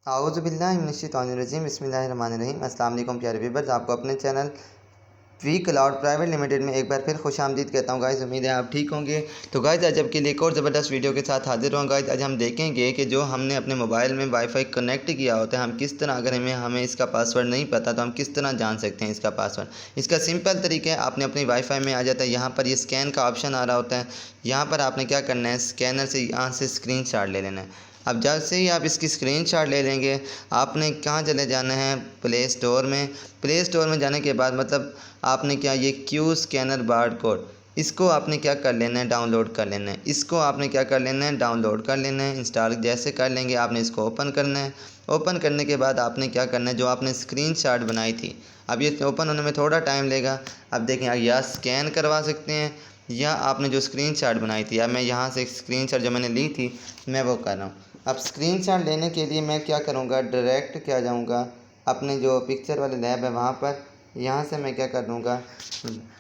आऊज़ुबिल्लाहिमिनश्शैतानिर्रजीम बिस्मिल्लाहिर्रहमानिर्रहीम। अस्सलाम वालेकुम प्यारे व्यूअर्स, आपको अपने channel V Cloud private limited में एक बार फिर खुश आमदीद कहता हूँ। गाइस उम्मीद है आप ठीक होंगे। तो गाइस आज आपके लिए एक और ज़बरदस्त वीडियो के साथ हाजिर हूँ। गाइस आज हम देखेंगे कि जो हमने अपने मोबाइल में वाईफाई कनेक्ट किया होता है, हम किस तरह, अगर हमें इसका पासवर्ड नहीं पता तो हम किस तरह जान सकते हैं इसका पासवर्ड। इसका सिंपल तरीका है, आपने अपनी वाईफाई में आ जाता है, यहाँ पर ये स्कैन का ऑप्शन आ रहा होता है। यहाँ पर आपने क्या करना है, स्कैनर से यहाँ से स्क्रीनशॉट ले लेना है। अब जैसे ही आप इसकी स्क्रीनशॉट ले लेंगे, आपने कहाँ चले जाना है, प्ले स्टोर में। प्ले स्टोर में जाने के बाद मतलब आपने क्या, ये क्यू स्कैनर बार कोड, इसको आपने क्या कर लेना है, डाउनलोड कर लेना है। इसको आपने क्या कर लेना है, डाउनलोड कर लेना है। इंस्टॉल जैसे कर लेंगे आपने इसको ओपन करना है। ओपन करने के बाद आपने क्या करना है, जो आपने स्क्रीनशॉट बनाई थी, अब ये ओपन होने में थोड़ा टाइम लेगा। अब देखें, या स्कैन करवा सकते हैं या आपने जो स्क्रीनशॉट बनाई थी, अब मैं यहाँ से स्क्रीनशॉट जो मैंने ली थी मैं वो कर रहा हूँ। अब स्क्रीनशॉट लेने के लिए मैं क्या करूँगा, डायरेक्ट क्या जाऊँगा अपने जो पिक्चर वाले लैब है वहाँ पर। यहाँ से मैं क्या कर दूँगा,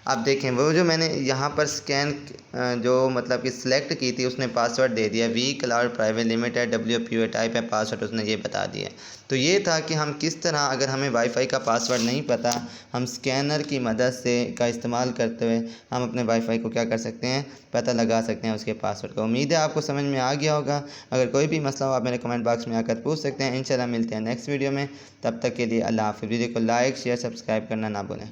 आप देखें वो जो मैंने यहाँ पर स्कैन जो मतलब कि सिलेक्ट की थी, उसने पासवर्ड दे दिया, V Cloud private limited WPA type है पासवर्ड, उसने ये बता दिया। तो ये था कि हम किस तरह, अगर हमें वाईफाई का पासवर्ड नहीं पता, हम स्कैनर की मदद से का इस्तेमाल करते हुए हम अपने वाईफाई को क्या कर सकते हैं, पता लगा सकते हैं उसके पासवर्ड को। उम्मीद है आपको समझ में आ गया होगा। अगर कोई भी मसला हो आप मेरे कमेंट बॉक्स में आकर पूछ सकते हैं। इंशाल्लाह मिलते हैं नेक्स्ट वीडियो में। तब तक के लिए अल्लाह हाफ़िज़। वीडियो को लाइक शेयर सब्सक्राइब करना ना भूलें।